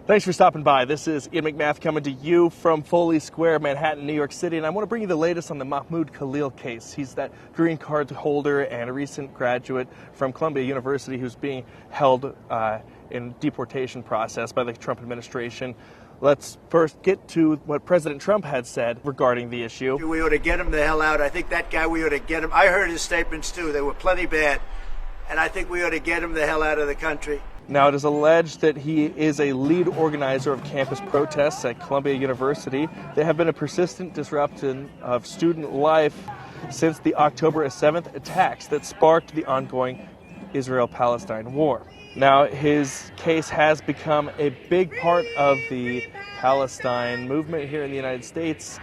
Thanks for stopping by. This is Ian McMath coming to you from Foley Square, Manhattan, New York City, and I want to bring you the latest on the Mahmoud Khalil case. He's that green card holder and a recent graduate from Columbia University who's being held in deportation process by the Trump administration. Let's first get to what President Trump had said regarding the issue. We ought to get him the hell out. I think that guy, we ought to get him. I heard his statements too. They were plenty bad. And I think we ought to get him the hell out of the country. Now, it is alleged that he is a lead organizer of campus protests at Columbia University. They have been a persistent disruption of student life since the October 7th attacks that sparked the ongoing Israel-Palestine war. Now, his case has become a big part of the Palestine movement here in the United States.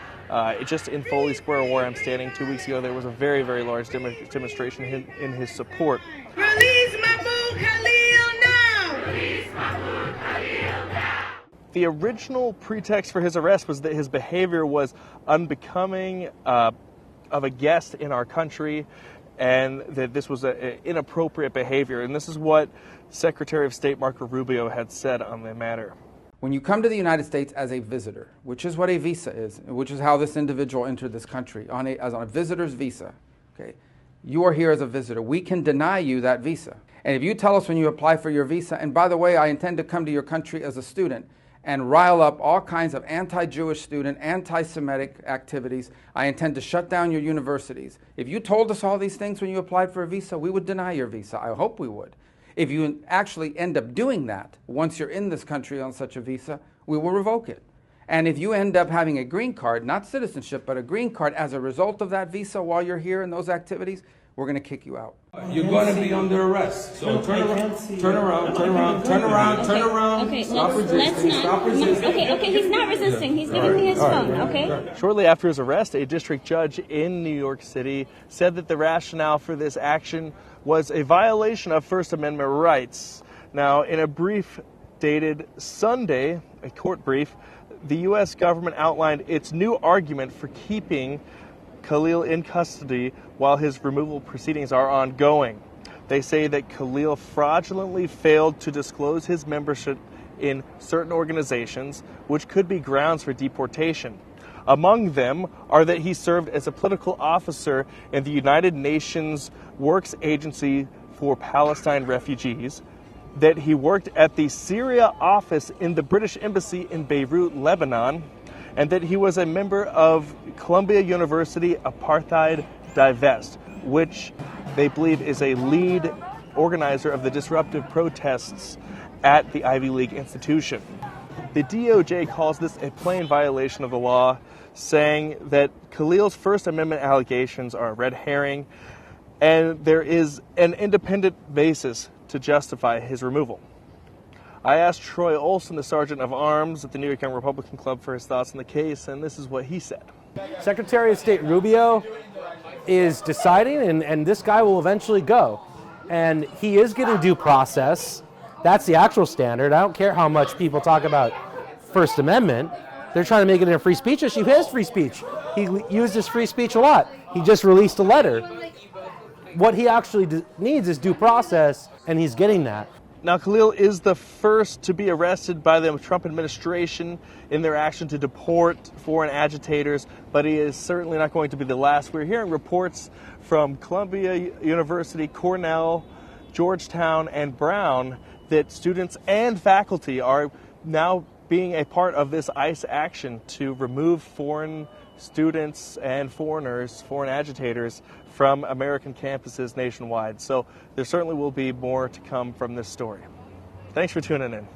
Just in Foley Square, where I'm standing 2 weeks ago, there was a very, very large demonstration in his support. Release Mahmoud Khalil now! Release Mahmoud Khalil now! The original pretext for his arrest was that his behavior was unbecoming of a guest in our country, and that this was an inappropriate behavior. And this is what Secretary of State Marco Rubio had said on the matter. When you come to the United States as a visitor, which is what a visa is, which is how this individual entered this country, as on a visitor's visa, okay, you are here as a visitor. We can deny you that visa. And if you tell us when you apply for your visa, and by the way, I intend to come to your country as a student and rile up all kinds of anti-Jewish student, anti-Semitic activities, I intend to shut down your universities. If you told us all these things when you applied for a visa, we would deny your visa. I hope we would. If you actually end up doing that, once you're in this country on such a visa, we will revoke it. And if you end up having a green card, not citizenship, but a green card as a result of that visa while you're here in those activities, we're going to kick you out. You're going to be under arrest. So turn around. Okay, Stop let's resisting. not. Stop resisting. Okay, he's not resisting. He's giving me his phone, okay? Shortly after his arrest, a district judge in New York City said that the rationale for this action was a violation of First Amendment rights. Now, in a brief dated Sunday, a court brief, the U.S. government outlined its new argument for keeping Khalil in custody while his removal proceedings are ongoing. They say that Khalil fraudulently failed to disclose his membership in certain organizations, which could be grounds for deportation. Among them are that he served as a political officer in the United Nations Works Agency for Palestine Refugees, that he worked at the Syria office in the British Embassy in Beirut, Lebanon, and that he was a member of Columbia University Apartheid Divest, which they believe is a lead organizer of the disruptive protests at the Ivy League institution. The DOJ calls this a plain violation of the law, saying that Khalil's First Amendment allegations are a red herring, and there is an independent basis to justify his removal. I asked Troy Olson, the Sergeant of Arms at the New York Young Republican Club, for his thoughts on the case, and this is what he said. Secretary of State Rubio is deciding, and this guy will eventually go. And he is getting due process. That's the actual standard. I don't care how much people talk about First Amendment. They're trying to make it a free speech issue. He has free speech. He used his free speech a lot. He just released a letter. What he actually needs is due process, and he's getting that. Now, Khalil is the first to be arrested by the Trump administration in their action to deport foreign agitators, but he is certainly not going to be the last. We're hearing reports from Columbia University, Cornell, Georgetown, and Brown that students and faculty are now being a part of this ICE action to remove foreign students and foreigners, foreign agitators, from American campuses nationwide. So there certainly will be more to come from this story. Thanks for tuning in.